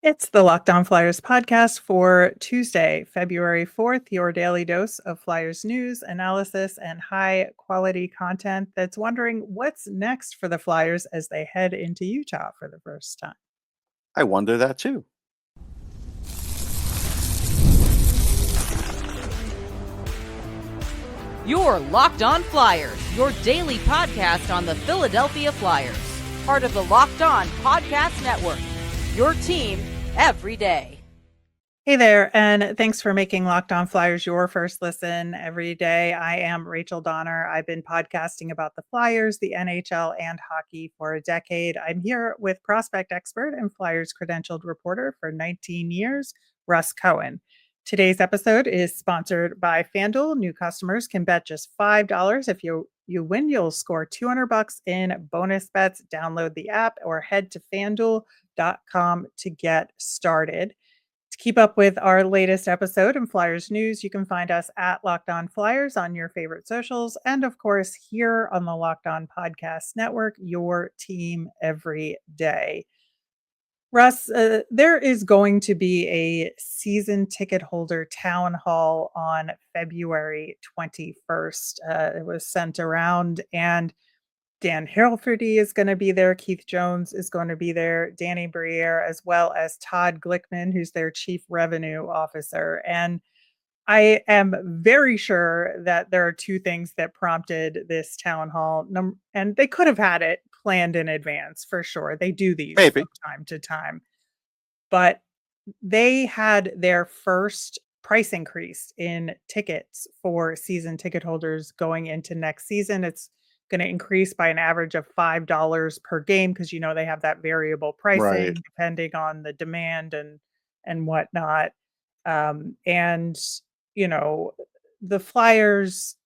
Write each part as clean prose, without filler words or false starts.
It's the Locked On Flyers podcast for Tuesday, February 4th, your daily dose of Flyers news, analysis, and high quality content that's wondering what's next for the Flyers as they head into Utah for the first time. I wonder that too. You're Locked On Flyers, your daily podcast on the Philadelphia Flyers, part of the Locked On Podcast Network, your team every day. Hey there, and thanks for making Locked On Flyers your first listen every day. I am Rachel Donner. I've been podcasting about the Flyers, the NHL, and hockey for a decade. I'm here with prospect expert and Flyers credentialed reporter for 19 years, Russ Cohen. Today's episode is sponsored by FanDuel. New customers can bet just $5. If you win, you'll score $200 in bonus bets. Download the app or head to FanDuel.com to get started. To keep up with our latest episode and Flyers news, you can find us at Locked On Flyers on your favorite socials. And of course, here on the Locked On Podcast Network, your team every day. Russ, there is going to be a season ticket holder town hall on February 21st. It was sent around, and Dan Hilferty is going to be there. Keith Jones is going to be there. Danny Briere, as well as Todd Glickman, who's their chief revenue officer. And I am very sure that there are two things that prompted this town hall. And they could have had it planned in advance for sure. They do these Maybe. from time to time. But they had their first price increase in tickets for season ticket holders going into next season. It's going to increase by an average of $5 per game because they have that variable pricing Right. depending on the demand and whatnot. And the Flyers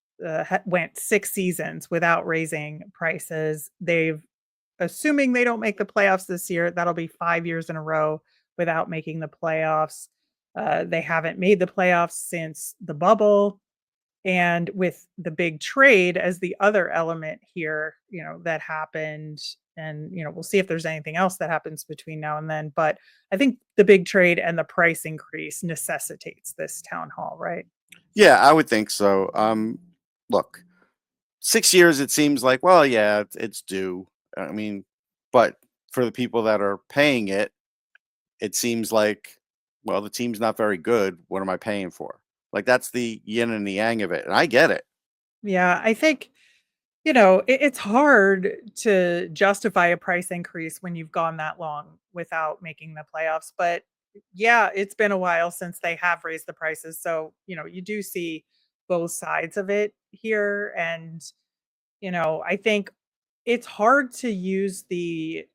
went 6 seasons without raising prices. Assuming they don't make the playoffs this year, that'll be 5 years in a row without making the playoffs. They haven't made the playoffs since the bubble. And with the big trade as the other element here, that happened. And, we'll see if there's anything else that happens between now and then. But I think the big trade and the price increase necessitates this town hall, right? Yeah, I would think so. Look, 6 years, it seems like, well, yeah, it's due. I mean, but for the people that are paying it, it seems like, well, the team's not very good. What am I paying for? Like, that's the yin and the yang of it. And I get it. Yeah, I think, it's hard to justify a price increase when you've gone that long without making the playoffs. But yeah, it's been a while since they have raised the prices. So, you do see both sides of it here. And, I think it's hard to use the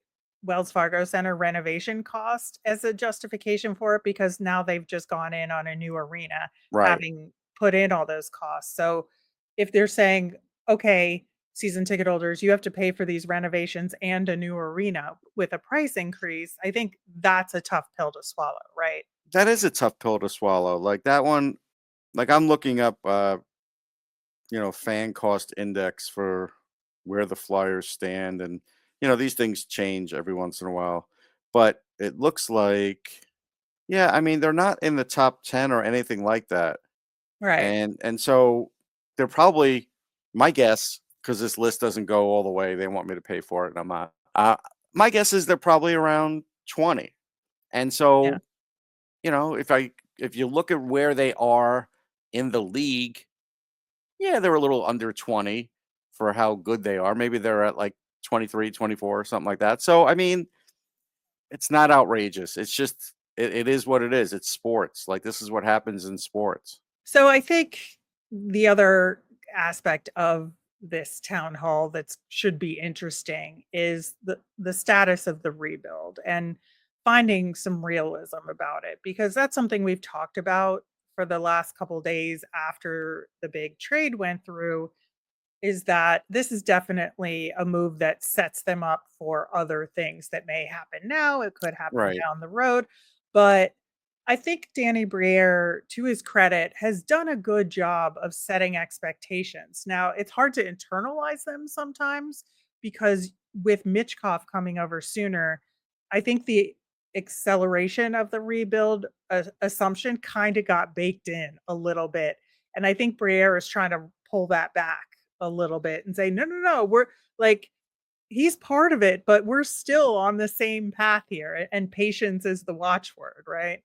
Wells Fargo Center renovation cost as a justification for it because now they've just gone in on a new arena, Right. having put in all those costs. So if they're saying, okay, season ticket holders, you have to pay for these renovations and a new arena with a price increase, I think that's a tough pill to swallow, right? That is a tough pill to swallow. Like that one, like I'm looking up, fan cost index for where the Flyers stand. And, these things change every once in a while. But it looks like, yeah, I mean, they're not in the top 10 or anything like that. Right. And so they're probably, my guess, because this list doesn't go all the way, they want me to pay for it, and I'm not. My guess is they're probably around 20. And Yeah. so, if you look at where they are in the league, yeah, they're a little under 20 for how good they are. Maybe they're at like 23, 24 or something like that. So, I mean, it's not outrageous. It's just, it is what it is. It's sports. Like, this is what happens in sports. So I think the other aspect of this town hall that should be interesting is the status of the rebuild and finding some realism about it because that's something we've talked about for the last couple days after the big trade went through is that this is definitely a move that sets them up for other things that may happen now. It could happen Right. down the road. But I think Danny Briere, to his credit, has done a good job of setting expectations. Now, it's hard to internalize them sometimes because with Mitchkov coming over sooner, I think the acceleration of the rebuild assumption kind of got baked in a little bit. And I think Briere is trying to pull that back a little bit and say, no, no, no, we're like, he's part of it, but we're still on the same path here. And patience is the watchword, right?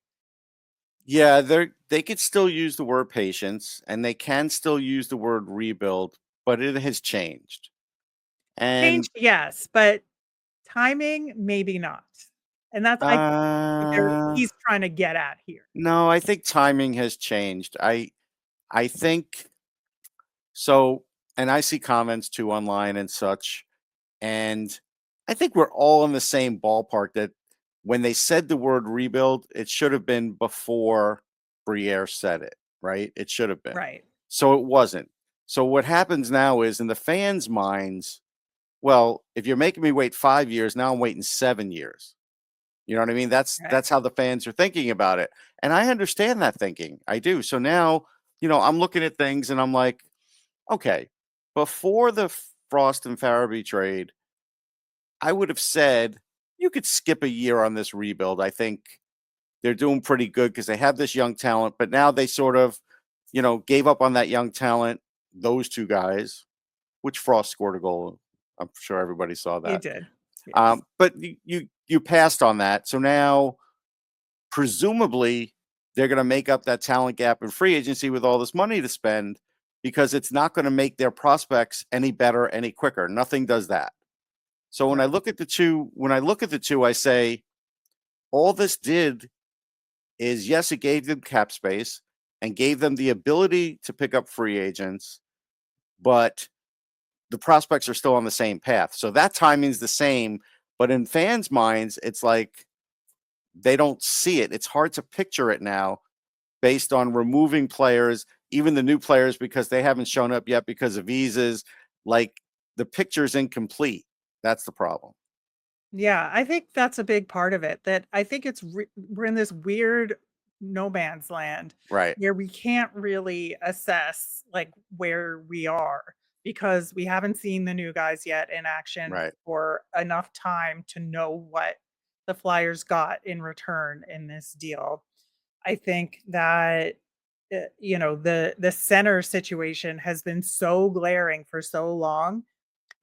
Yeah, they could still use the word patience, and they can still use the word rebuild, but it has changed. And Changed, yes, but timing, maybe not. And that's I think what uh he's trying to get at here. no, I think timing has changed. I think so, and I see comments too online and such, and I think we're all in the same ballpark that when they said the word rebuild, it should have been before Briere said it, right? It should have been. Right. So it wasn't. So what happens now is in the fans' minds, well, if you're making me wait 5 years, now I'm waiting 7 years. You know what I mean? Right. That's how the fans are thinking about it. And I understand that thinking. I do. So now, I'm looking at things and I'm like, okay, before the Frost and Farabee trade, I would have said you could skip a year on this rebuild. I think they're doing pretty good because they have this young talent, but now they sort of, gave up on that young talent, those two guys, which Frost scored a goal. I'm sure everybody saw He that. did. Yes. But you passed on that. So now presumably they're going to make up that talent gap in free agency with all this money to spend because it's not going to make their prospects any better any quicker. Nothing does that. So when I Right. look at the two, I say all this did is, yes, it gave them cap space and gave them the ability to pick up free agents, but the prospects are still on the same path. So that timing's the same, but in fans' minds, it's like they don't see it. It's hard to picture it now based on removing players, even the new players, because they haven't shown up yet because of visas. Like the picture's incomplete. That's the problem. Yeah, I think that's a big part of it, that I think we're in this weird no man's land Right. where we can't really assess like where we are because we haven't seen the new guys yet in action Right. for enough time to know what the Flyers got in return in this deal. I think that the center situation has been so glaring for so long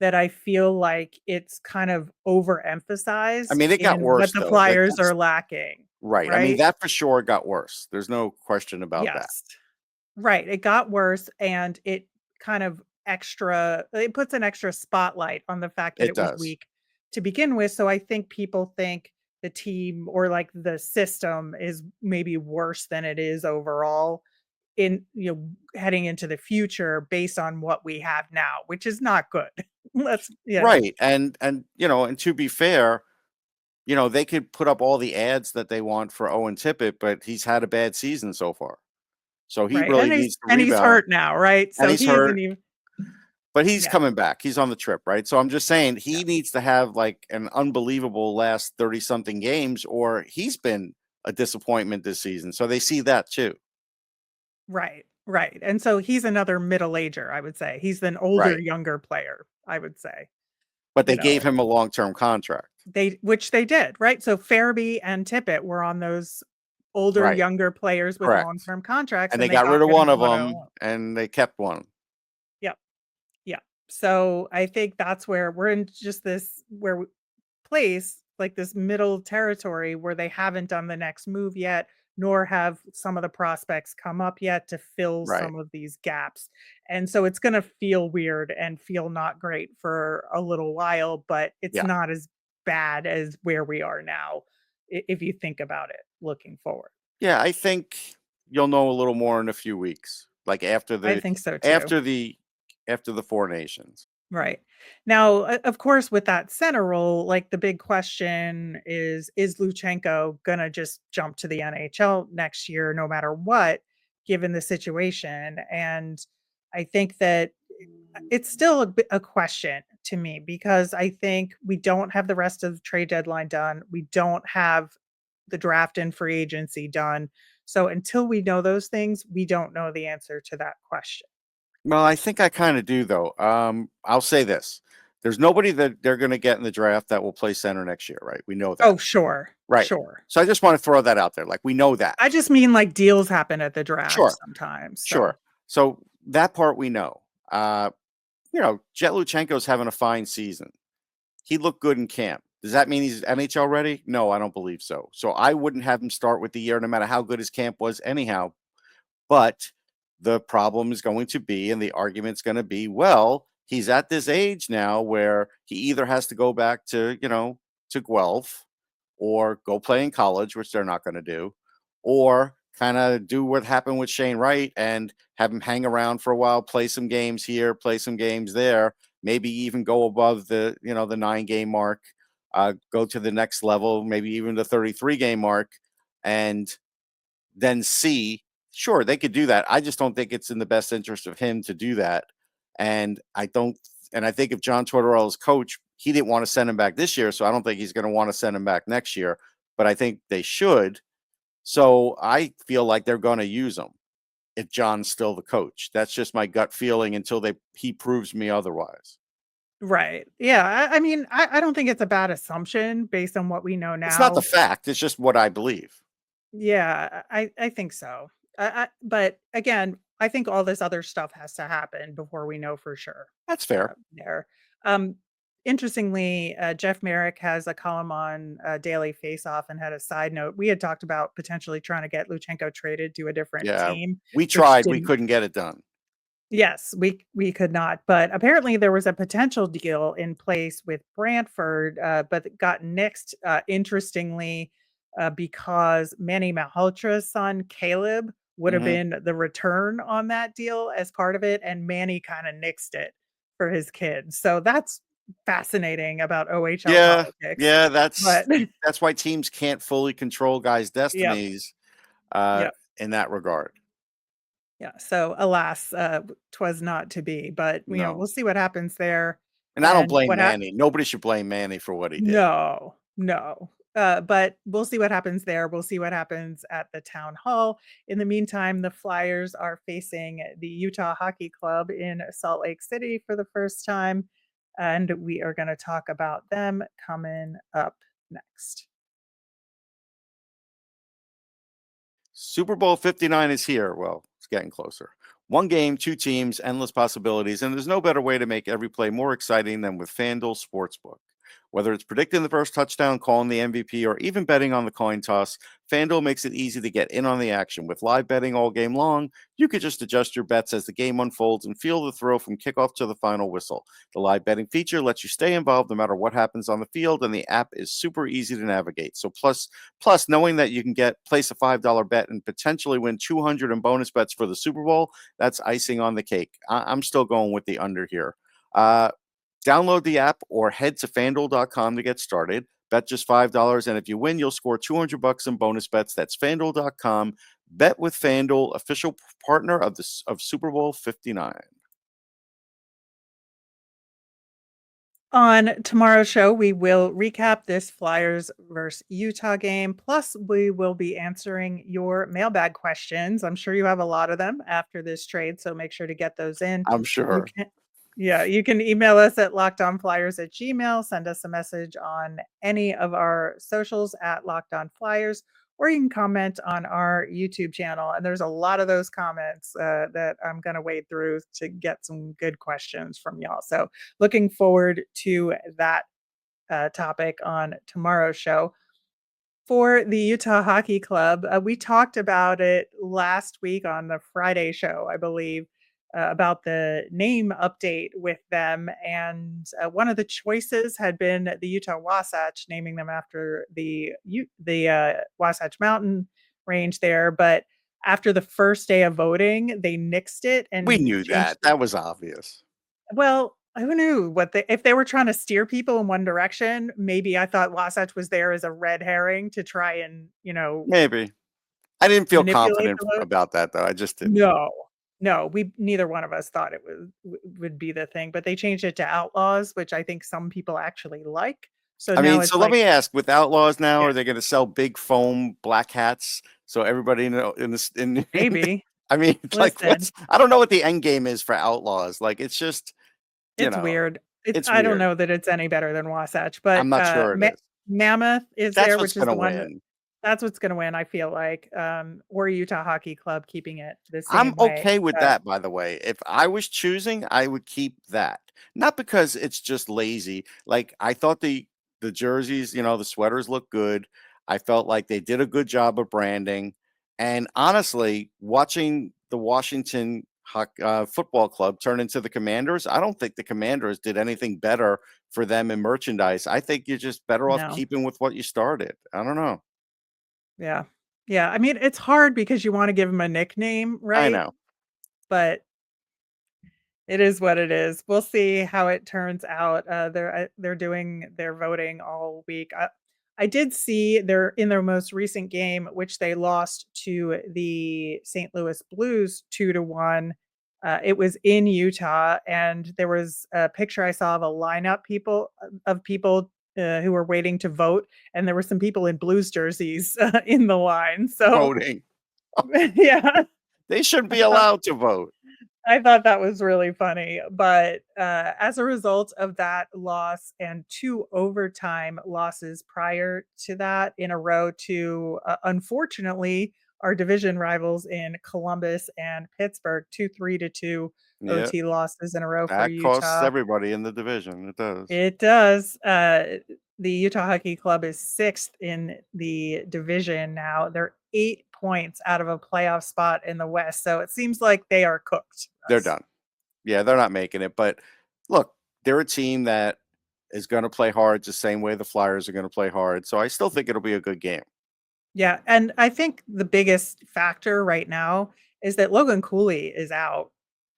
that I feel like it's kind of I overemphasized mean, it got in what worse the though. Flyers are lacking, Right. I mean, right? that for sure got worse. There's no question about that. Yes. Right, it got worse and it kind of it puts an extra spotlight on the fact that It it was does. weak to begin with, so I think people think the team or, like, the system is maybe worse than it is overall heading into the future based on what we have now, which is not good. Let's Right. And to be fair, they could put up all the ads that they want for Owen Tippett, but he's had a bad season so far. So he right, really needs to and he's rebound. hurt now, right? And So he's he isn't hurt, even but he's yeah, coming back. He's on the trip, right? So I'm just saying yeah. he needs to have like an unbelievable last 30 something games, or he's been a disappointment this season. So they see that too. Right, right, and so he's another middle-ager, I would say. He's an older, Right. younger player, I would say, But you they gave know, him a long-term contract. which they did, right? So Farabee and Tippett were on those older, Right. younger players with Correct. long-term contracts, And they and they got got rid of rid of one of one them of and they kept one. Yep, yeah. So I think that's where we're in just this place, like this middle territory where they haven't done the next move yet, nor have some of the prospects come up yet to fill Right. some of these gaps. And so it's going to feel weird and feel not great for a little while, but it's Yeah. not as bad as where we are now if you think about it looking forward. Yeah, I think you'll know a little more in a few weeks, like I think so too. after the after the Four Nations. Right. Now, of course, with that center role, like the big question is Luchenko going to just jump to the NHL next year, no matter what, given the situation? And I think that it's still a question to me because I think we don't have the rest of the trade deadline done. We don't have the draft and free agency done. So until we know those things, we don't know the answer to that question. Well, I think I kind of do though. I'll say this. There's nobody that they're going to get in the draft that will play center next year, right? We know that. Oh, sure. Right. Sure. So I just want to throw that out there. Like, we know that. I just mean like deals happen at the draft Sure. sometimes. So. Sure. So that part we know. Jet Luchenko's having a fine season. He looked good in camp. Does that mean he's NHL ready? No, I don't believe so. So I wouldn't have him start with the year, no matter how good his camp was anyhow. But the problem is going to be, and the argument's going to be, well, he's at this age now where he either has to go back to Guelph, or go play in college, which they're not going to do, or kind of do what happened with Shane Wright and have him hang around for a while, play some games here, play some games there, maybe even go above the 9-game mark, go to the next level, maybe even the 33-game mark, and then see. Sure, they could do that. I just don't think it's in the best interest of him to do that. And I think if John Tortorella's coach, he didn't want to send him back this year, so I don't think he's going to want to send him back next year. But I think they should. So I feel like they're going to use him if John's still the coach. That's just my gut feeling until he proves me otherwise. Right. Yeah. I mean, I don't think it's a bad assumption based on what we know now. It's not the fact. It's just what I believe. Yeah, I think so. But again, I think all this other stuff has to happen before we know for sure. That's fair. There. Interestingly, Jeff Merrick has a column on Daily Faceoff and had a side note. We had talked about potentially trying to get Luchenko traded to a different team. We tried. We couldn't get it done. Yes, we could not. But apparently there was a potential deal in place with Brantford, but it got nixed, interestingly, because Manny Malhotra's son, Caleb, would have been the return on that deal as part of it, and Manny kind of nixed it for his kids. So that's fascinating about OHL politics. Yeah, that's why teams can't fully control guys' destinies in that regard. Yeah. So alas, 'twas not to be, but we'll see what happens there. And I don't blame Manny. Nobody should blame Manny for what he did. No. But we'll see what happens there. We'll see what happens at the town hall. In the meantime, the Flyers are facing the Utah Hockey Club in Salt Lake City for the first time. And we are going to talk about them coming up next. Super Bowl 59 is here. Well, it's getting closer. One game, two teams, endless possibilities, and there's no better way to make every play more exciting than with FanDuel Sportsbook. Whether it's predicting the first touchdown, calling the MVP, or even betting on the coin toss, FanDuel makes it easy to get in on the action. With live betting all game long, you could just adjust your bets as the game unfolds and feel the thrill from kickoff to the final whistle. The live betting feature lets you stay involved no matter what happens on the field, and the app is super easy to navigate. So plus knowing that you can place a $5 bet and potentially win $200 in bonus bets for the Super Bowl, that's icing on the cake. I'm still going with the under here. Download the app or head to FanDuel.com to get started. Bet just $5, and if you win, you'll score $200 in bonus bets. That's FanDuel.com. Bet with FanDuel, official partner of Super Bowl 59. On tomorrow's show, we will recap this Flyers versus Utah game. Plus, we will be answering your mailbag questions. I'm sure you have a lot of them after this trade, so make sure to get those in. I'm sure. You can email us at lockedonflyers@gmail.com. Send us a message on any of our socials at lockedonflyers, or you can comment on our YouTube channel. And there's a lot of those comments that I'm going to wade through to get some good questions from y'all. So looking forward to that topic on tomorrow's show. For the Utah Hockey Club, we talked about it last week on the Friday show, I believe, about the name update with them. And one of the choices had been the Utah Wasatch, naming them after the Wasatch Mountain range there. But after the first day of voting, they nixed it. And we knew that. That was obvious. Well, who knew if they were trying to steer people in one direction? Maybe I thought Wasatch was there as a red herring to try and, maybe. I didn't feel confident about that, though. I just didn't. No, neither one of us thought it would be the thing, but they changed it to Outlaws, which I think some people actually like. So let me ask: with Outlaws now, are they going to sell big foam black hats so everybody maybe? I mean, I don't know what the end game is for Outlaws. Like, it's just it's weird. It's I don't weird. know that it's any better than Wasatch, but I'm not sure it is. Mammoth is That's there, what's which is gonna the one win. that's what's gonna win, I feel like, or Utah Hockey Club keeping it the I'm same way. okay with that, by the way. If I was choosing, I would keep that. Not because it's just lazy. Like I thought the jerseys, the sweaters look good. I felt like they did a good job of branding. And honestly, watching the Washington football club turn into the Commanders, I don't think the Commanders did anything better for them in merchandise. I think you're just better off No. keeping with what you started. I don't know. Yeah. Yeah, I mean, it's hard because you wanna give give them a nickname, I right? know. But it is what it is. We'll see how it turns out. They're doing their voting all week. I did see in their most recent game, which they lost to the St. Louis Blues 2-1. It was in Utah, and there was a picture I saw of a lineup of people who were waiting to vote, and there were some people in Blues jerseys in the line. So Voting. yeah, They shouldn't I be thought allowed to vote. I thought that was really funny, but, as a result of that loss and 2 overtime losses prior to that in a row to, unfortunately, our division rivals in Columbus and Pittsburgh, 2 3-2 Yeah. OT losses in a row for That costs Utah. everybody in the division. It does. It does. The Utah Hockey Club is 6th in the division now. They're 8 points out of a playoff spot in the West, so it seems like they are cooked, They're Russ. done. Yeah, they're not making it. But look, they're a team that is going to play hard the same way the Flyers are going to play hard. So I still think it'll be a good game. Yeah, and I think the biggest factor right now is that Logan Cooley is out,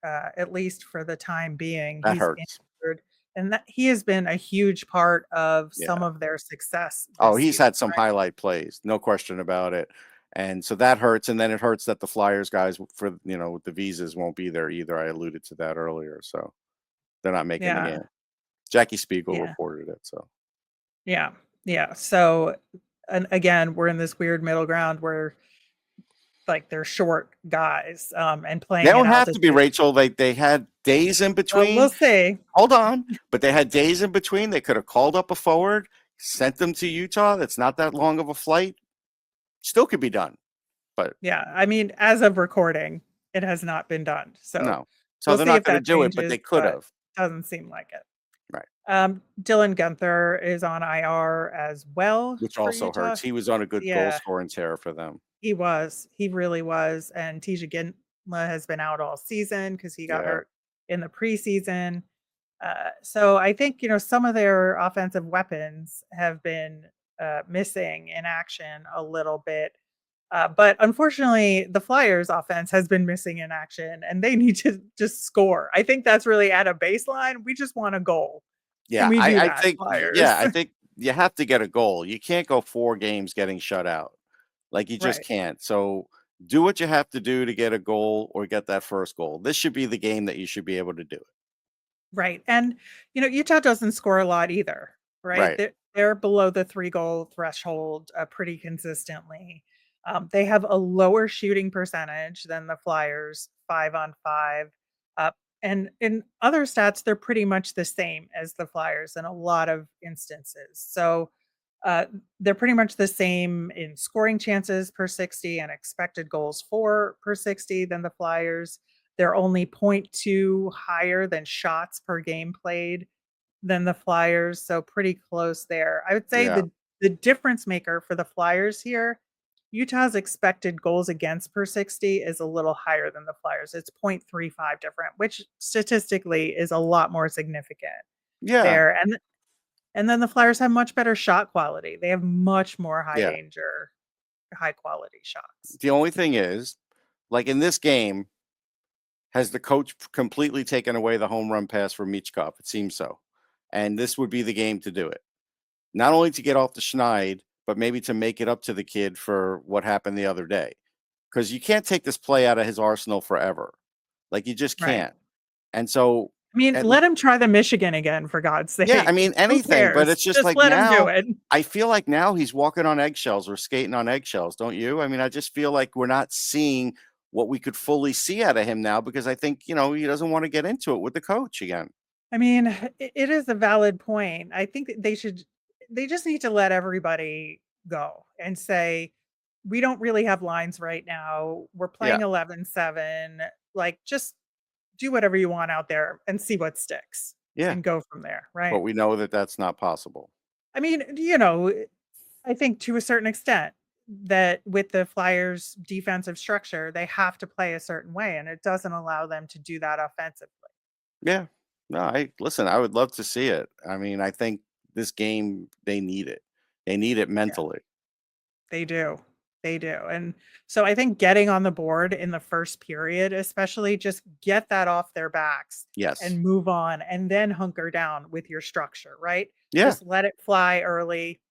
at least for the time being. That He's hurts. injured, and that he has been a huge part of some Yeah. of their success Oh, this he's season, had some right? highlight plays, no question about it. And so that hurts. And then it hurts that the Flyers guys with the visas won't be there either. I alluded to that earlier. So they're not making the Yeah, game. Jackie Spiegel yeah, reported it. So yeah, yeah. So, and again, we're in this weird middle ground where like they're short guys, and they playing at don't have to be, altitude. Rachel. They had days in Well, we'll between. see. Hold on. But they had days in between. They could have called up a forward, sent them to Utah. That's not that long of a flight. Still could be done. But Yeah, I mean, as of recording, it has not been done. So no. So we'll they're see not if going to that do it, but they changes, could but have. doesn't seem like it. Right. Dylan Guenther is on IR as well Which for also Utah. hurts. He was on a good goal Yeah, scoring tear for them. he was. He really was. And Tisha Gintla has been out all season because he got Yeah. hurt in the preseason. So I think, some of their offensive weapons have been missing in action a little bit. But unfortunately, the Flyers offense has been missing in action and they need to just score. I think that's really at a baseline. We just want a goal. Can Yeah, we do I that, think Flyers? I think you have to get a goal. You can't go 4 games getting shut out. Like you just Right. can't. So do what you have to do to get a goal or get that first goal. This should be the game that you should be able to do it. Right. And, Utah doesn't score a lot either, right? Right. They're below the 3 goal threshold pretty consistently. They have a lower shooting percentage than the Flyers, 5-on-5. Uh, and in other stats, they're pretty much the same as the Flyers in a lot of instances. So uh, they're pretty much the same in scoring chances per 60 and expected goals for per 60 than the Flyers. They're only zero point 0.2 higher than shots per game played than the Flyers, so pretty close there. I would say Yeah. the difference maker for the Flyers here, Utah's expected goals against per 60 is a little higher than the Flyers. It's 0.35 different, which statistically is a lot more significant Yeah. there. And then the Flyers have much better shot quality. They have much more high Yeah. danger, high quality shots. The only thing is, like in this game, has the coach completely taken away the home run pass for Michkov? It seems so. And this would be the game to do it. Not only to get off the Schneid, but maybe to make it up to the kid for what happened the other day. Because you can't take this play out of his arsenal forever. Like you just Right. can't. And so, I mean, at, let him try the Michigan again, for God's sake. yeah, I mean Who anything, but cares? it's just Just like let him do now. it. I feel like now he's walking on eggshells or skating on eggshells, don't you? I mean, I just feel like we're not seeing what we could fully see out of him now because I think he doesn't want to get into it with the coach again. I mean, it is a valid point. I think that they just need to let everybody go and say, we don't really have lines right now. We're Yeah, playing 11-7. Like, just do whatever you want out there and see what sticks yeah, and go from there. but Right. we know that that's not possible. I mean, I think to a certain extent that with the Flyers defensive structure, they have to play a certain way and it doesn't allow them to do that offensively. Yeah. No, I listen, I would love to see it. I mean, I think this game, they need it. They need it Yeah. mentally. They do. They do. And so I think getting on the board in the first period, especially just get that off their backs Yes. and move on and then hunker down with your structure, right? Yeah. Just let it fly early,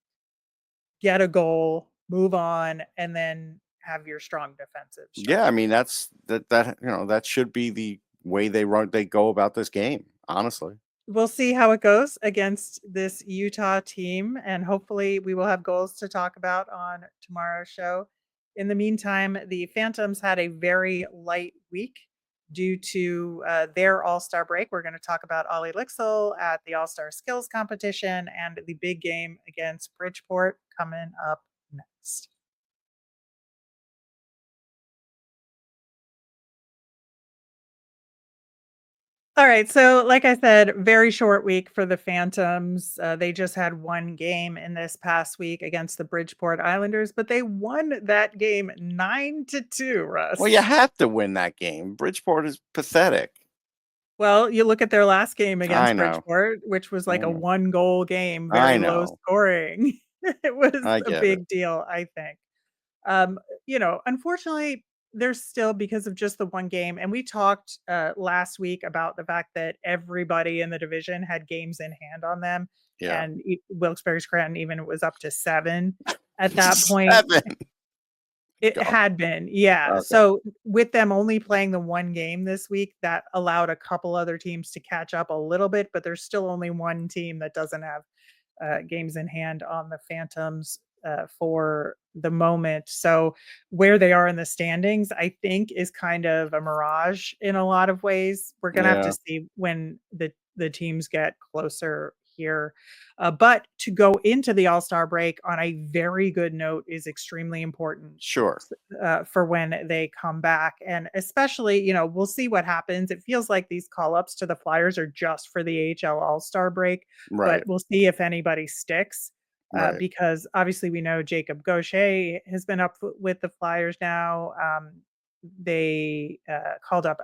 get a goal, move on, and then have your strong defensive Yeah, I structure. mean, that should be the way they go about this game, honestly. We'll see how it goes against this Utah team, and hopefully we will have goals to talk about on tomorrow's show. In the meantime, the Phantoms had a very light week due to their All-Star break. We're going to talk about Olle Lycksell at the All-Star Skills Competition and the big game against Bridgeport coming up next. All right. So, like I said, very short week for the Phantoms. They just had one game in this past week against the Bridgeport Islanders, but they won that game 9-2, Well, you Russ. have to win that game. Bridgeport is pathetic. Well, you look at their last game I against know. Bridgeport, which was I like a know. one goal game, I very low know. scoring. It was I a get it. big deal, I think. Unfortunately, there's still because of just the one game, and we talked last week about the fact that everybody in the division had games in hand on them, Yeah. and Wilkes-Barre Scranton even was up to 7 at that point. 7. It Go. had been, yeah. Okay. So with them only playing the one game this week, that allowed a couple other teams to catch up a little bit, but there's still only one team that doesn't have games in hand on the Phantoms for the moment. So where they are in the standings, I think, is kind of a mirage in a lot of ways. We're gonna have to Yeah. see when the teams get closer here. But to go into the All-Star break on a very good note is extremely important Sure. for when they come back. And especially, we'll see what happens. It feels like these call ups to the Flyers are just for the AHL All Star break, but Right. we'll see if anybody sticks. Right. Because obviously we know Jacob Gaucher has been up with the Flyers now. They called up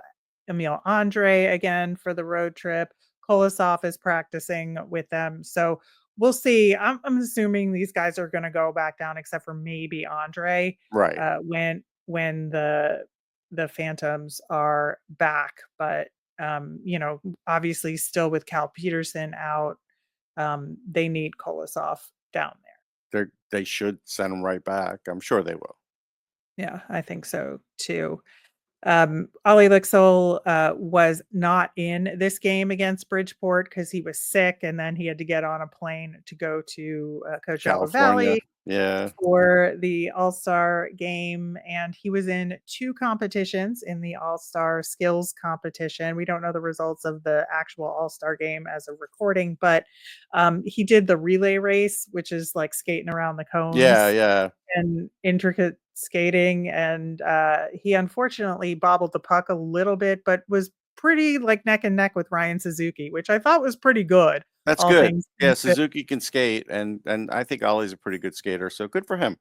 Emil Andre again for the road trip. Kolosov is practicing with them. So we'll see. I'm assuming these guys are going to go back down, except for maybe Andre Right. when the Phantoms are back. But obviously still with Cal Peterson out, they need Kolosov down there. They should send them right back. I'm sure they will. Yeah, I think so too. Olle Lycksell was not in this game against Bridgeport because he was sick, and then he had to get on a plane to go to Coachella California. Valley Yeah. for the All-Star game, and he was in 2 competitions in the All-Star Skills competition. We don't know the results of the actual All-Star game as a recording, but he did the relay race, which is like skating around the Yeah. cones Yeah. and intricate skating, and he unfortunately bobbled the puck a little bit, but was pretty like neck and neck with Ryan Suzuki, which I thought was pretty good, That's all good. things Yeah. considered. Suzuki can skate, and I think Ollie's a pretty good skater. So good for him.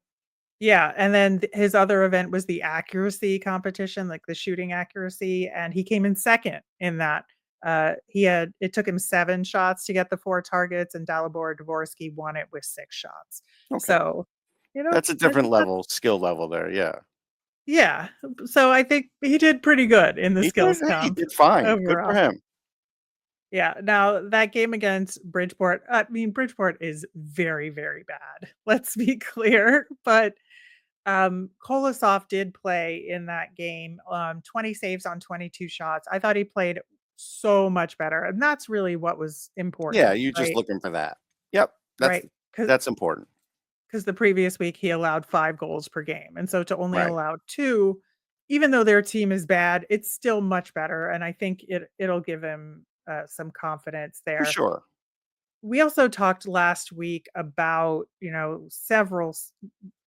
Yeah, and then his other event was the accuracy competition, like the shooting accuracy, and he came in second in that. It took him 7 shots to get the 4 targets, and Dalibor Dvorsky won it with 6 shots. Okay. So, That's a different level, skill level there. Yeah. yeah. So I think he did pretty good in the He did. skills He comp did fine. Good for overall. him. Yeah. Now that game against Bridgeport, I mean, Bridgeport is very, very bad. Let's be clear. But Kolosov did play in that game, 20 saves on 22 shots. I thought he played so much better. And that's really what was Yeah. important, You're just right? looking for that. Yep. Right. That's important. Because the previous week he allowed 5 goals per game. And so to only Right. allow 2, even though their team is bad, it's still much better. And I think it'll give him some confidence For there. sure. We also talked last week about, several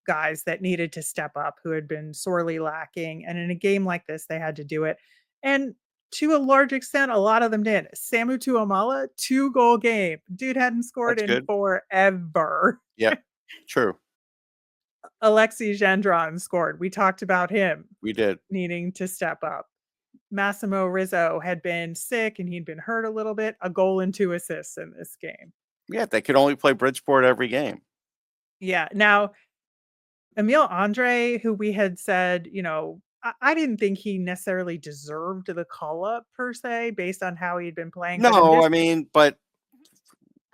guys that needed to step up who had been sorely lacking. And in a game like this, they had to do it. And to a large extent, a lot of them did. Samu Tuomaala, 2-goal game. Dude hadn't scored That's in good. forever. Yep. True. Alexis Gendron scored. We talked about him We did. needing to step up. Massimo Rizzo had been sick and he'd been hurt a little bit. A goal and 2 assists in this game. Yeah, they could only play Bridgeport every game. Yeah. Now, Emil Andre, who we had said, I didn't think he necessarily deserved the call up per se based on how he'd been playing. But in No, this I mean, but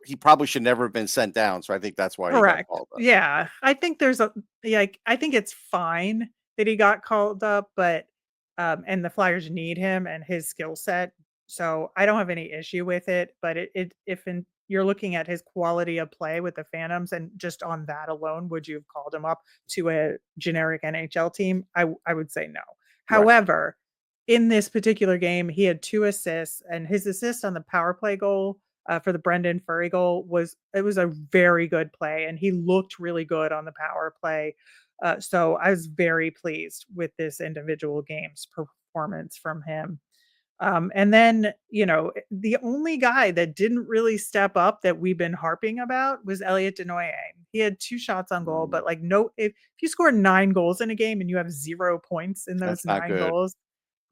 he probably should never have been sent down. So I think that's why he got correct. called up. Yeah. I think I think it's fine that he got called up, but and the Flyers need him and his skill set. So I don't have any issue with it. But you're looking at his quality of play with the Phantoms and just on that alone, would you have called him up to a generic NHL team? I would say no. Right. However, in this particular game, he had 2 assists, and his assist on the power play goal for the Brendan Furry goal was a very good play, and he looked really good on the power play. So I was very pleased with this individual game's performance from him. And then, the only guy that didn't really step up that we've been harping about was Elliot Denoye. He had 2 shots on goal, but like if you score 9 goals in a game and you have 0 points in those That's not 9 good. goals,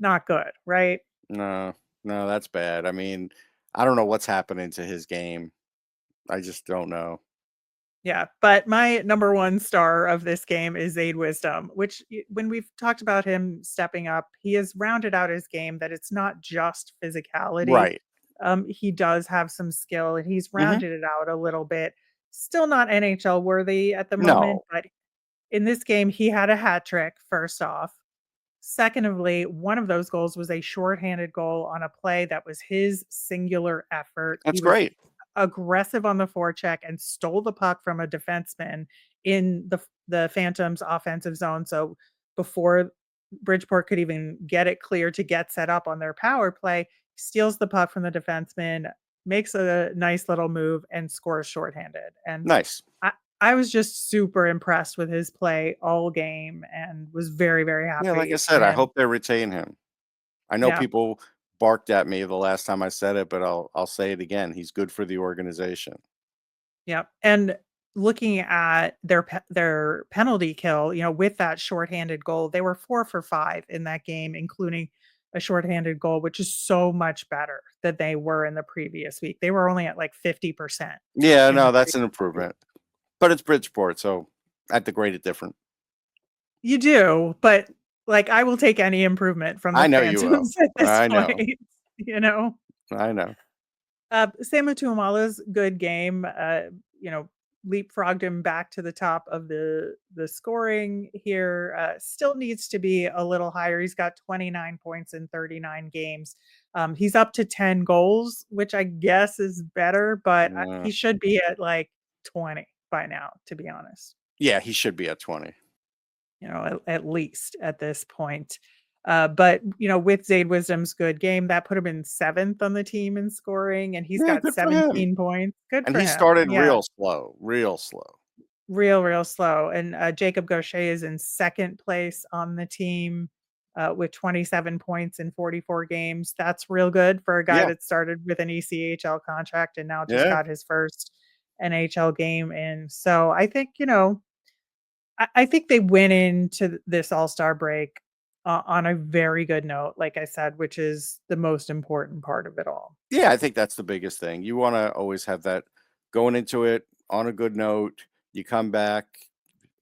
not good, right? No, that's bad. I mean, I don't know what's happening to his game. I just don't know. Yeah, but my number 1 star of this game is Zayde Wisdom, which when we've talked about him stepping up, he has rounded out his game that it's not just physicality. Right. He does have some skill and he's Hmm. rounded it out a little bit. Still not NHL worthy at the moment, No. but in this game, he had a hat trick, first off. Secondly, one of those goals was a shorthanded goal on a play that was his singular effort. He That's was great. aggressive on the forecheck and stole the puck from a defenseman in the Phantoms offensive zone. So before Bridgeport could even get it clear to get set up on their power play, steals the puck from the defenseman, makes a nice little move and scores shorthanded. And Nice. I was just super impressed with his play all game and was very, very Yeah, like I happy for said, I him. hope they retain him. I know Yeah. people barked at me the last time I said it, but I'll say it again. He's good for the organization. Yep. And looking at their penalty kill, with that shorthanded goal, they were 4 for 5 in that game, including a shorthanded goal, which is so much better than they were in the previous week. They were only at like 50% Yeah, in the no, that's previous an week. improvement. But it's Bridgeport, so I have to grade it different. You do, but like I will take any improvement from the I know you will. Phantoms at this I know. point, you know. I know. Samu Tuomaala's good game, leapfrogged him back to the top of the scoring here. Still needs to be a little higher. He's got 29 points in 39 games. He's up to 10 goals, which I guess is better, but he should be at like 20 by now, to be honest. Yeah, he should be at 20. At least at this point. But with Zayde Wisdom's good game, that put him in 7th on the team in scoring, and he's Yeah, got good for him. 17 points. Good And for he him. started Yeah, real slow, real slow. real slow. And Jacob Gaucher is in 2nd place on the team with 27 points in 44 games. That's real good for a guy Yeah. that started with an ECHL contract and now just Yeah. got his first NHL game in. So I think, I think they went into this All-Star break on a very good note, like I said, which is the most important part of it all. Yeah, I think that's the biggest thing. You want to always have that going into it on a good note. You come back,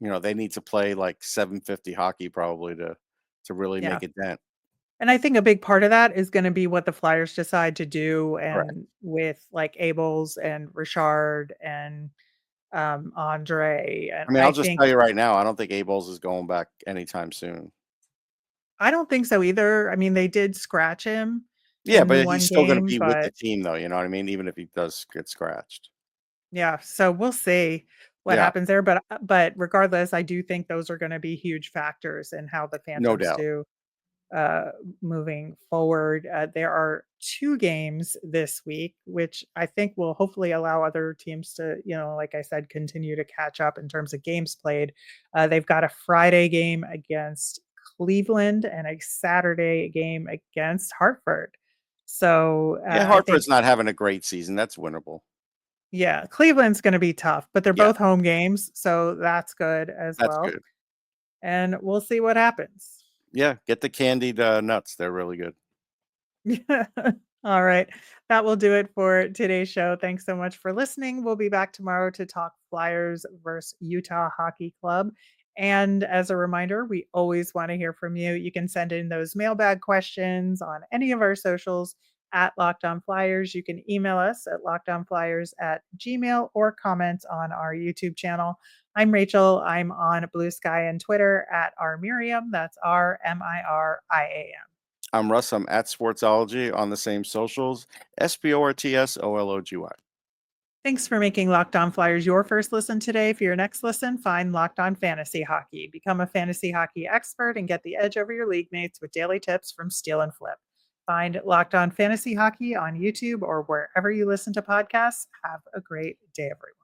they need to play like 750 hockey probably to really Yeah. make a dent. And I think a big part of that is going to be what the Flyers decide to do, Correct. and with like Abels and Richard and Andre. And I mean, I I'll just think tell you right now, I don't think Abels is going back anytime soon. I don't think so either. I mean, they did scratch him Yeah, in but one he's still going to game, be with the but team, though. You know what I mean? Even if he does get scratched. yeah, so we'll see what Yeah, happens there, but regardless, I do think those are gonna be huge factors in how the no Phantoms doubt. do. moving forward. There are 2 games this week, which I think will hopefully allow other teams to, like I said, continue to catch up in terms of games played. They've got a Friday game against Cleveland and a Saturday game against Hartford. So Yeah, I think, Hartford's not having a great season. That's winnable. yeah, Cleveland's going to be tough, but they're Yeah, both home games. So that's good as that's well. good. And we'll see what happens. Yeah, get the candied nuts. They're really good. Yeah. All right. That will do it for today's show. Thanks so much for listening. We'll be back tomorrow to talk Flyers versus Utah Hockey Club. And as a reminder, we always want to hear from you. You can send in those mailbag questions on any of our socials at Locked On Flyers. You can email us at lockedonflyers@gmail or comment on our YouTube channel. I'm Rachel. I'm on Blue Sky and Twitter at rmiriam. That's RMIRIAM. I'm Russ. I'm at Sportsology on the same socials. SPORTSOLOGY. Thanks for making Locked On Flyers your first listen today. For your next listen, find Locked On Fantasy Hockey. Become a fantasy hockey expert and get the edge over your league mates with daily tips from Steal and Flip. Find Locked On Fantasy Hockey on YouTube or wherever you listen to podcasts. Have a great day, everyone.